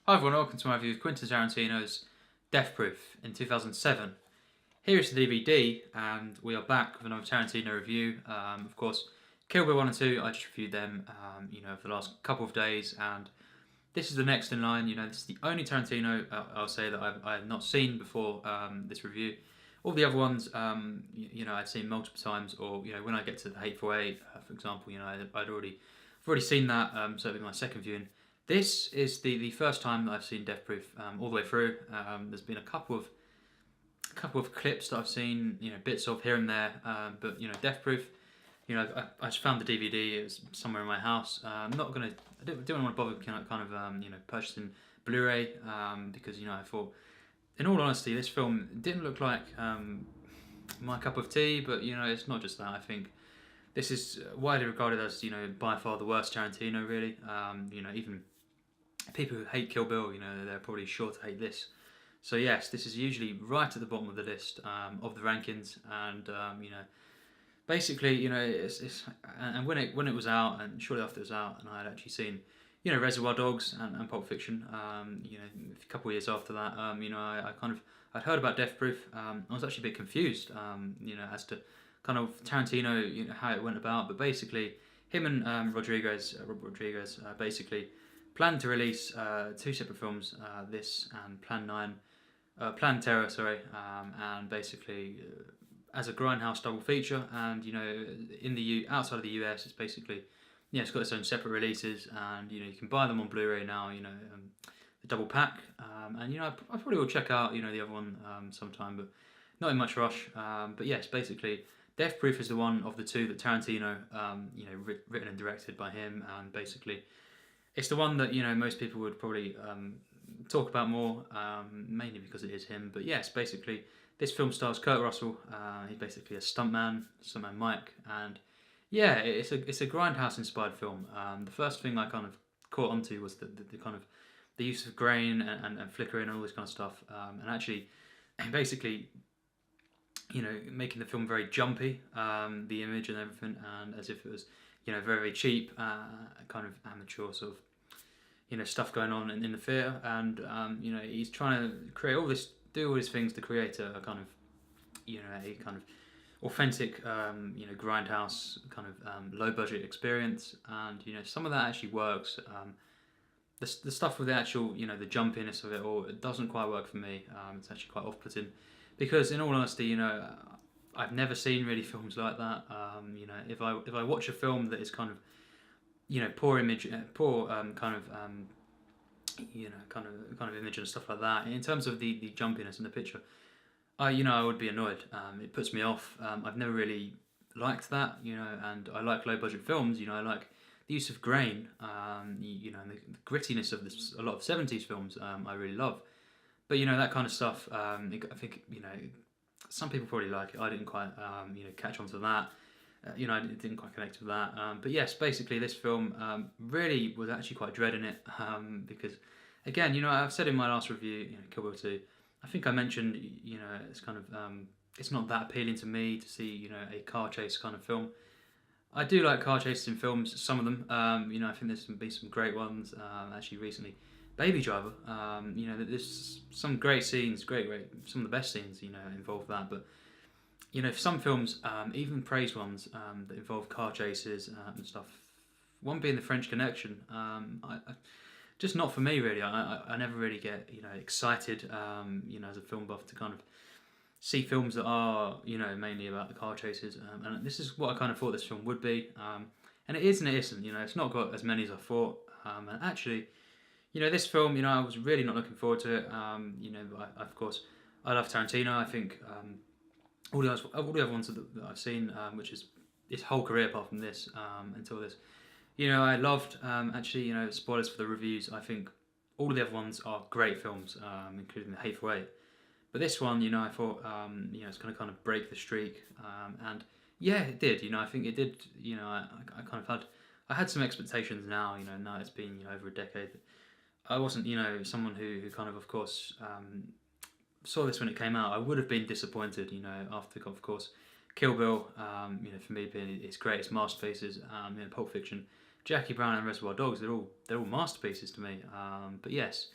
Hi everyone, welcome to my review of Quentin Tarantino's Death Proof in 2007. Here is the DVD, and we are back with another Tarantino review. Of course, Kill Bill 1 and 2, I just reviewed them, for the last couple of days, and this is the next in line. This is the only Tarantino I'll say that I have not seen before this review. All the other ones, I'd seen multiple times, or when I get to the Hateful Eight, for example, I've already seen that, so it'll be my second viewing. This is the first time that I've seen Death Proof all the way through. There's been a couple of clips that I've seen, bits of here and there, but Death Proof. I just found the DVD. It was somewhere in my house. I didn't want to bother purchasing Blu-ray because I thought, in all honesty, this film didn't look like my cup of tea. But it's not just that. I think this is widely regarded as by far the worst Tarantino. Really, even people who hate Kill Bill, they're probably sure to hate this. So yes, this is usually right at the bottom of the list of the rankings, and basically, it's and when it was out, and shortly after it was out, and I had actually seen, Reservoir Dogs and Pulp Fiction, a couple of years after that, I'd heard about Death Proof. I was actually a bit confused, as to kind of Tarantino, how it went about, but basically, him and Robert Rodriguez, basically planned to release two separate films, this and Plan Terror, and basically as a grindhouse double feature, and outside of the US, it's basically it's got its own separate releases, and you can buy them on Blu-ray now, the double pack, and I probably will check out the other one sometime, but not in much rush. But yes, basically Death Proof is the one of the two that Tarantino written and directed by him, and basically it's the one that most people would probably talk about more, mainly because it is him. But yes, basically this film stars Kurt Russell. He's basically a stuntman Mike, and yeah, it's a grindhouse inspired film. The first thing I kind of caught onto was the kind of the use of grain and flickering and all this kind of stuff, and actually basically making the film very jumpy, the image and everything, and as if it was very, very cheap, kind of amateur sort of stuff going on in the theatre, and he's trying to do all these things to create a kind of a kind of authentic grindhouse kind of low budget experience, and some of that actually works. The stuff with the actual the jumpiness of it all, it doesn't quite work for me. It's actually quite off-putting, because in all honesty, I've never seen really films like that. If I watch a film that is kind of poor image, poor kind of image and stuff like that, in terms of the jumpiness in the picture, I would be annoyed. It puts me off. I've never really liked that, and I like low budget films. I like the use of grain, and the grittiness of this. A lot of 70s films, I really love. But that kind of stuff, I think some people probably like it. I didn't quite catch on to that. I didn't quite connect with that. But yes, basically this film really was actually quite dreading it, because again, I've said in my last review, Kill Bill 2, I think I mentioned, it's kind of it's not that appealing to me to see a car chase kind of film. I do like car chases in films, some of them. I think there's been some great ones. Actually, recently, Baby Driver. There's some great scenes, great, some of the best scenes involve that. But for some films, even praised ones that involve car chases and stuff. One being The French Connection. Just not for me really. I never really get excited as a film buff to kind of see films that are mainly about the car chases, and this is what I kind of thought this film would be, and it is and it isn't. It's not got as many as I thought, and actually this film I was really not looking forward to it. Of course I love Tarantino. I think all the other ones that I've seen, which is his whole career apart from this, until this, I loved, actually, spoilers for the reviews, I think all of the other ones are great films, including The Hateful Eight. But this one, I thought, it's going to kind of break the streak, and yeah, it did. I think it did. I kind of had some expectations now. Now it's been over a decade. I wasn't, someone who kind of course, saw this when it came out. I would have been disappointed, after, of course, Kill Bill, for me being its greatest masterpieces, Pulp Fiction, Jackie Brown and Reservoir Dogs, they're all masterpieces to me. But yes,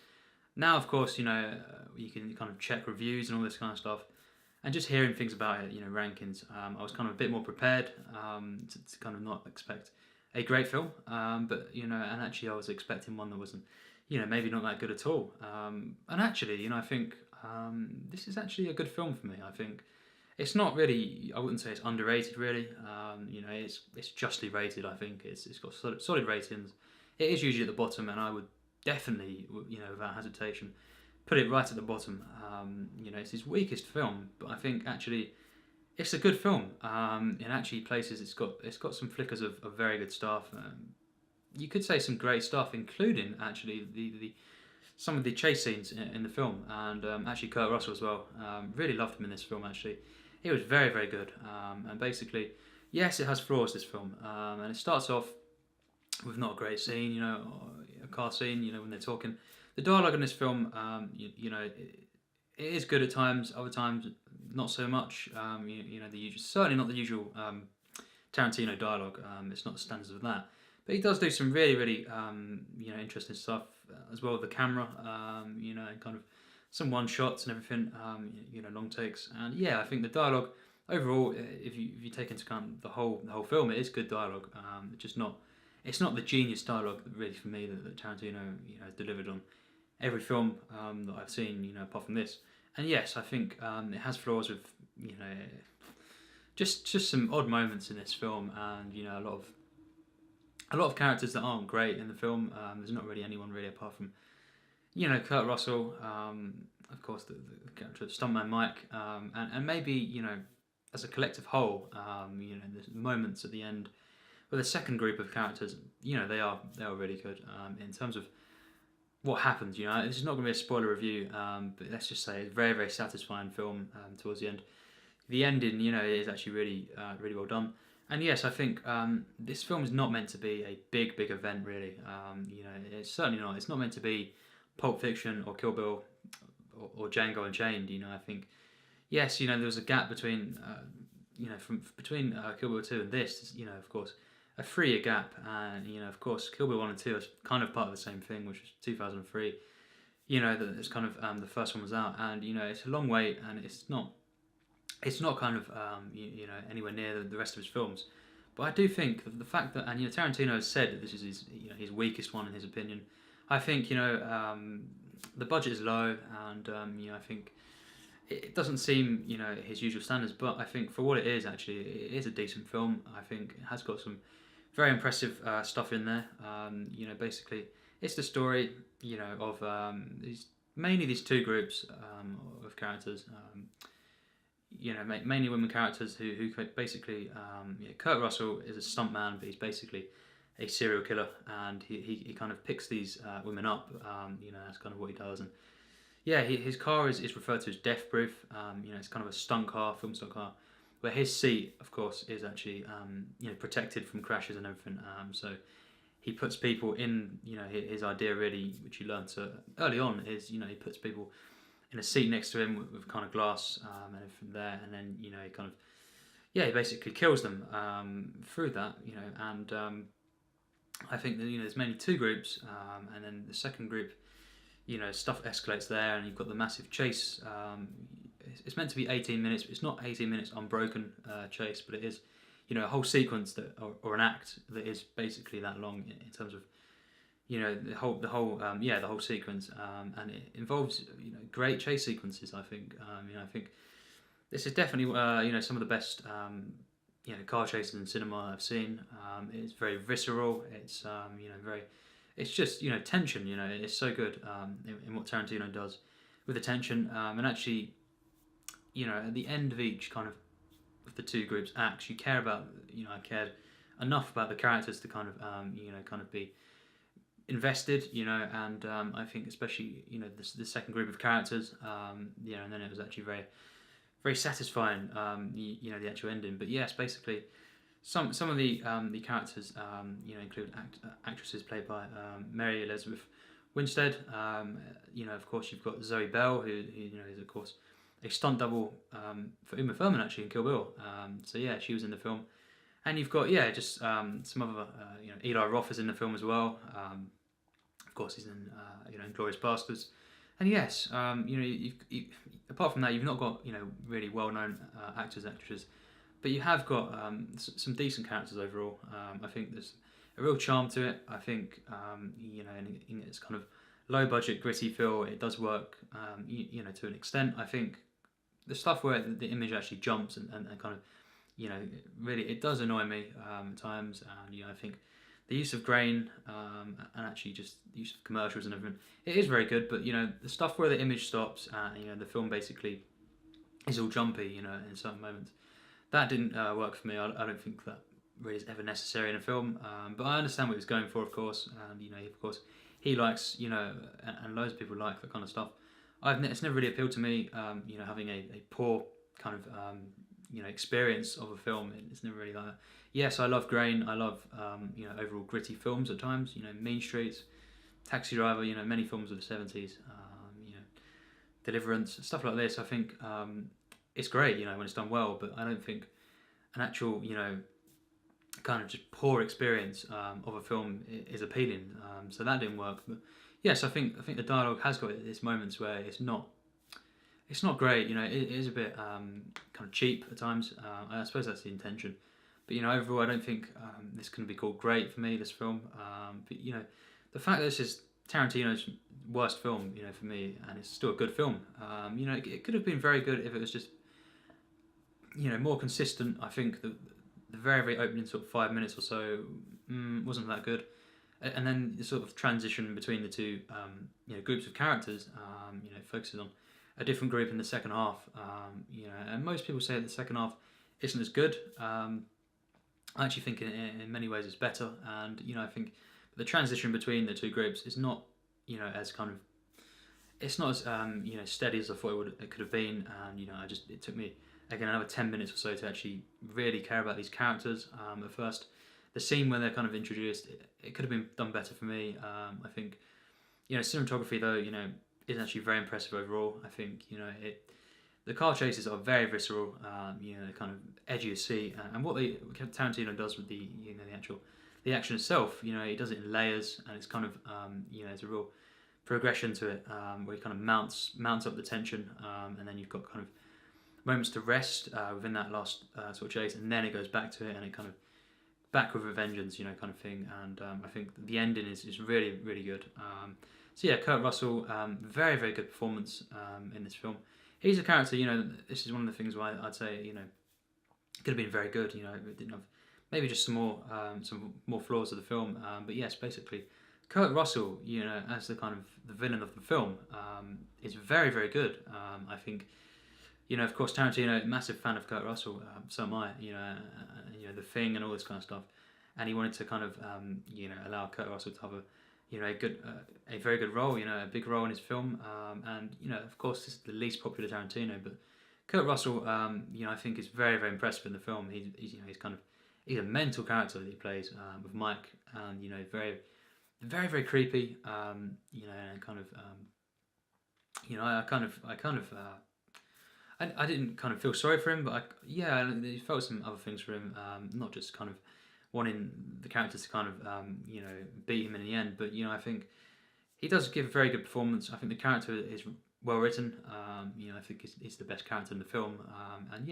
Now, of course, you can kind of check reviews and all this kind of stuff, and just hearing things about it, rankings. I was kind of a bit more prepared to kind of not expect a great film, but and actually I was expecting one that wasn't, maybe not that good at all. And actually, I think this is actually a good film for me. I think it's not really. I wouldn't say it's underrated, really. It's justly rated. I think it's got solid ratings. It is usually at the bottom, and I would definitely, without hesitation, put it right at the bottom. It's his weakest film, but I think actually it's a good film. In actually places, it's got some flickers of very good stuff. You could say some great stuff, including actually the some of the chase scenes in the film, and actually Kurt Russell as well. Really loved him in this film. Actually, he was very very good. And basically, yes, it has flaws. This film, and it starts off with not a great scene. A car scene. When they're talking. The dialogue in this film, it is good at times. Other times, not so much. The usual, certainly not the usual Tarantino dialogue. It's not the standards of that. But he does do some really, really, interesting stuff as well with the camera. And kind of some one shots and everything. Long takes. And yeah, I think the dialogue overall, if you take into account the whole film, it is good dialogue. It's not the genius dialogue really for me that Tarantino has delivered on every film that I've seen, apart from this. And yes, I think it has flaws with, just some odd moments in this film, and a lot of characters that aren't great in the film. There's not really anyone really apart from, Kurt Russell, of course the character of Stuntman Mike, and maybe as a collective whole, there's moments at the end with the second group of characters. They are really good in terms of what happens. This is not going to be a spoiler review, but let's just say it's a very very satisfying film towards the end. The ending, is actually really really well done. And yes, I think this film is not meant to be a big event really. It's certainly not. It's not meant to be Pulp Fiction or Kill Bill or Django Unchained. I think yes, there was a gap between between Kill Bill 2 and this. Of course, a 3-year gap, and of course Kill Bill 1 and 2 is kind of part of the same thing, which was 2003. That it's kind of the first one was out, and it's a long wait, and it's not kind of anywhere near the rest of his films. But I do think the fact that, and Tarantino has said that this is his weakest one in his opinion. I think the budget is low, and I think it doesn't seem his usual standards. But I think for what it is, actually, it is a decent film. I think it has got some very impressive stuff in there. Basically, it's the story of mainly these two groups of characters. Mainly women characters who basically, Kurt Russell is a stuntman, but he's basically a serial killer, and he kind of picks these women up. That's kind of what he does, and his car is referred to as death proof. It's kind of a stunt car, film stunt car, where his seat, of course, is actually protected from crashes and everything. So he puts people in. His idea really, which he learned early on, is he puts people in a seat next to him with kind of glass and everything there, and then he kind of he basically kills them through that. And I think that there's mainly two groups, and then the second group, stuff escalates there, and you've got the massive chase. It's meant to be 18 minutes, but it's not 18 minutes unbroken chase, but it is a whole sequence that or an act that is basically that long in terms of the whole sequence, and it involves great chase sequences. I think I think this is definitely some of the best car chases in cinema I've seen. It's very visceral. It's it's just tension. It's so good in what Tarantino does with the tension, and actually at the end of each kind of the two groups acts, you care about I cared enough about the characters to kind of kind of be invested, and I think especially the second group of characters, and then it was actually very very satisfying, the actual ending. But yes, basically some of the characters include actresses played by Mary Elizabeth Winstead. Of course you've got Zoe Bell, who is of course a stunt double for Uma Thurman actually in Kill Bill. So yeah, she was in the film. And you've got just some other Eli Roth is in the film as well. Of course, he's in Inglourious Basterds, And yes, apart from that, you've not got really well-known actors, actresses, but you have got some decent characters overall. I think there's a real charm to it. I think in its kind of low-budget, gritty feel, it does work. To an extent. I think the stuff where the image actually jumps and kind of really it does annoy me at times, and I think the use of grain and actually just the use of commercials and everything, it is very good. But the stuff where the image stops and the film basically is all jumpy, in certain moments, that didn't work for me. I don't think that really is ever necessary in a film. But I understand what he was going for, of course, and of course he likes and loads of people like that kind of stuff. It's never really appealed to me. Having a poor kind of experience of a film. It's never really like that. Yes, I love grain. I love overall gritty films at times. Mean Streets, Taxi Driver. Many films of the '70s. Deliverance, stuff like this. I think it's great. When it's done well. But I don't think an actual kind of just poor experience of a film is appealing. So that didn't work. But yes, I think the dialogue has got its moments where it's not great. It is a bit kind of cheap at times. I suppose that's the intention. But overall, I don't think this can be called great for me. This film, but the fact that this is Tarantino's worst film, for me, and it's still a good film. It could have been very good if it was just more consistent. I think the very very opening sort of 5 minutes or so wasn't that good. And then the sort of transition between the two groups of characters, focuses on a different group in the second half. And most people say that the second half isn't as good. I actually think in many ways it's better, and I think the transition between the two groups is not as kind of it's not as steady as I thought it could have been, and it took me again another 10 minutes or so to actually really care about these characters. At first, the scene where they're kind of introduced, it could have been done better for me. I think cinematography though is actually very impressive overall. I think the car chases are very visceral. Kind of edgy to see, and what Tarantino does with the the action itself. He does it in layers, and it's kind of there's a real progression to it where he kind of mounts up the tension, and then you've got kind of moments to rest within that last sort of chase, and then it goes back to it, and it kind of back with a vengeance, kind of thing. And I think the ending is really really good. So yeah, Kurt Russell, very very good performance in this film. He's a character, this is one of the things why I'd say, could have been very good. It didn't have maybe just some more flaws of the film. But yes, basically, Kurt Russell, as the kind of the villain of the film, is very very good. I think, of course, Tarantino, massive fan of Kurt Russell. So am I. The Thing and all this kind of stuff, and he wanted to kind of allow Kurt Russell to have a very good role, a big role in his film, and of course this is the least popular Tarantino, but Kurt Russell, I think is very very impressive in the film. He's a mental character that he plays with Mike, and very very very creepy, and kind of I didn't kind of feel sorry for him, but I felt some other things for him, not just kind of wanting the characters to kind of beat him in the end, but I think he does give a very good performance. I think the character is well written. I think he's the best character in the film, and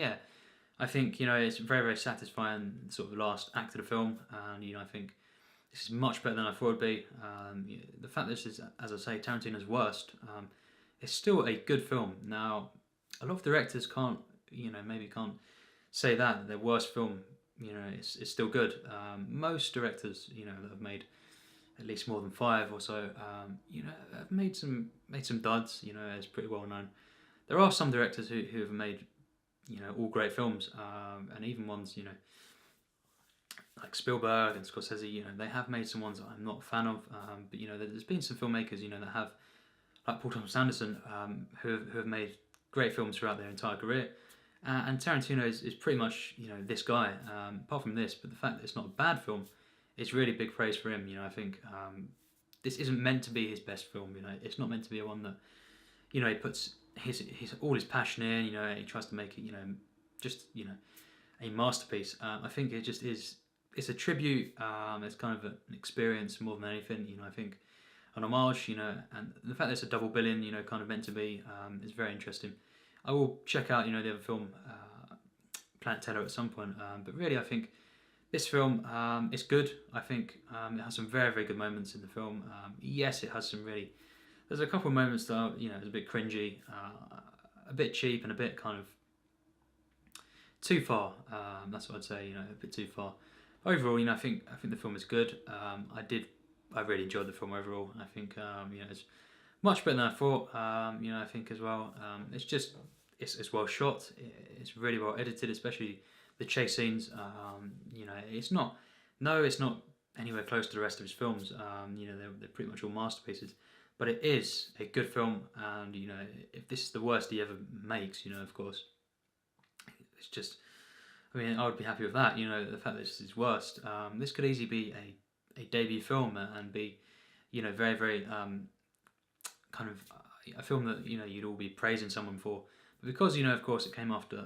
I think it's very very satisfying sort of the last act of the film, and I think this is much better than I thought it would be. The fact that this is, as I say, Tarantino's worst, it's still a good film. Now, a lot of directors can't say that their worst film it's still good. Most directors that have made at least more than 5 or so have made some duds. It's pretty well known. There are some directors who have made all great films, and even ones like Spielberg and Scorsese. They have made some ones that I'm not a fan of, but there's been some filmmakers that have, like Paul Thomas Anderson, who have made great films throughout their entire career. And Tarantino is pretty much this guy, apart from this, but the fact that it's not a bad film is really big praise for him. I think this isn't meant to be his best film. It's not meant to be a one that he puts his all his passion in. He tries to make it just a masterpiece. I think it just is. It's a tribute. It's kind of an experience more than anything. I think an homage, you know, and the fact that it's a double billing, you know, kind of meant to be, is very interesting. I will check out, you know, the other film, Planet Terror, at some point, but really I think this film is good. I think it has some very, very good moments in the film. Yes, it has some really... There's a couple of moments that are, you know, it's a bit cringy, a bit cheap, and a bit kind of too far. That's what I'd say, you know, a bit too far. Overall, you know, I think the film is good. I really enjoyed the film overall. I think, you know, it's much better than I thought. You know, I think as well, it's just it's well shot. It's really well edited, especially the chase scenes. You know, it's not anywhere close to the rest of his films. You know, they're pretty much all masterpieces. But it is a good film, and you know, if this is the worst he ever makes, you know, of course, it's just... I mean, I would be happy with that. You know, the fact that this is his worst. This could easily be a debut film and be, you know, very, very kind of a film that, you know, you'd all be praising someone for. But because, you know, of course, it came after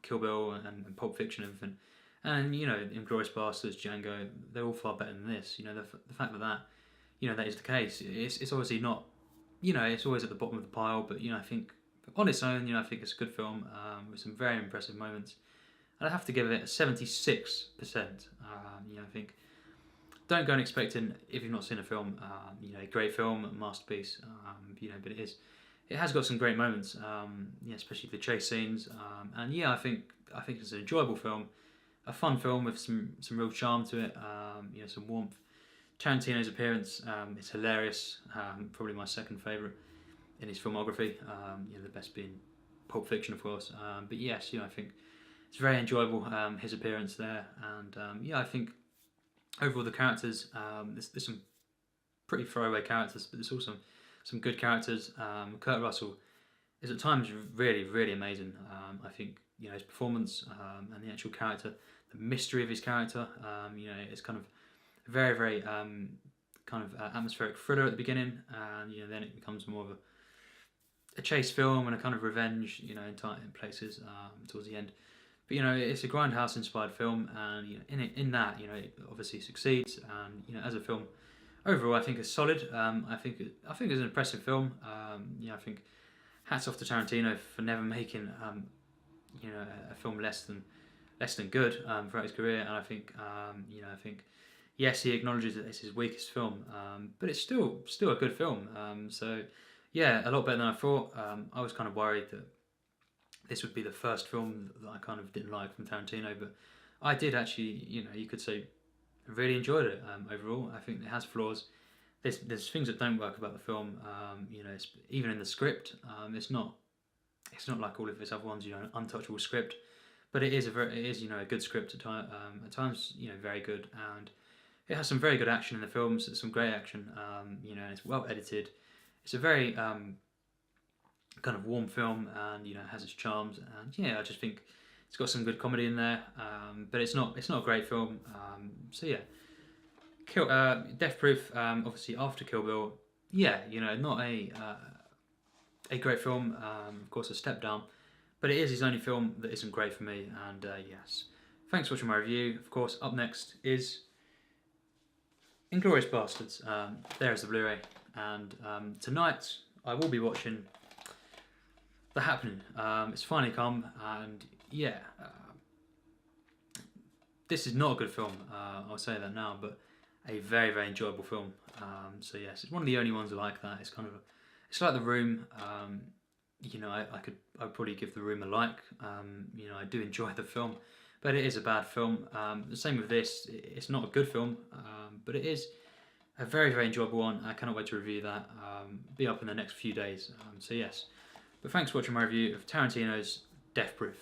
Kill Bill and Pulp Fiction and everything, and you know, Inglourious Basterds, Django, they're all far better than this. You know, the fact that you know, that is the case. It's obviously not, you know, it's always at the bottom of the pile, but you know, I think on its own, you know, I think it's a good film with some very impressive moments. And I have to give it a 76%. You know, I think don't go and expecting, if you've not seen a film, you know, a great film, a masterpiece. You know, but it has got some great moments. Yeah, especially the chase scenes. And yeah, I think it's an enjoyable film, a fun film with some real charm to it. You know, some warmth. Tarantino's appearance is hilarious. Probably my second favourite in his filmography. You know, the best being Pulp Fiction, of course. But yes, you know, I think it's very enjoyable, his appearance there. And yeah, I think overall the characters, there's some pretty throwaway characters, but there's also some good characters. Kurt Russell is at times really, really amazing. I think, you know, his performance and the actual character, the mystery of his character, you know, it's kind of very, very kind of atmospheric thriller at the beginning, and you know, then it becomes more of a chase film and a kind of revenge, you know, in places towards the end. But you know, it's a grindhouse inspired film, and you know, in that, you know, it obviously succeeds, and you know, as a film overall, I think it's solid. I think it's an impressive film. You know, I think hats off to Tarantino for never making you know, a film less than good throughout his career, and I think you know, I think yes, he acknowledges that it's his weakest film, but it's still a good film. So yeah, a lot better than I thought. I was kind of worried that this would be the first film that I kind of didn't like from Tarantino, but I did actually, you know, you could say, really enjoyed it overall. I think it has flaws. There's things that don't work about the film. You know, even in the script, it's not like all of his other ones, you know, an untouchable script, but it is you know, a good script at times, you know, very good, and it has some very good action in the films. Some great action. You know, and it's well edited. It's a very kind of warm film, and you know, has its charms, and yeah, I just think it's got some good comedy in there, but it's not a great film. So yeah, Death Proof, obviously after Kill Bill, yeah, you know, not a great film, of course a step down, but it is his only film that isn't great for me, and yes, thanks for watching my review. Of course, up next is Inglourious Basterds. There's the Blu-ray, and tonight I will be watching The Happening. It's finally come, and yeah, this is not a good film, I'll say that now, but a very, very enjoyable film. So yes, it's one of the only ones like that. It's kind of, it's like The Room. You know, I'd probably give The Room a like. You know, I do enjoy the film, but it is a bad film. The same with this. It's not a good film, but it is a very, very enjoyable one. I cannot wait to review that. Be up in the next few days. So yes, but thanks for watching my review of Tarantino's Death Proof.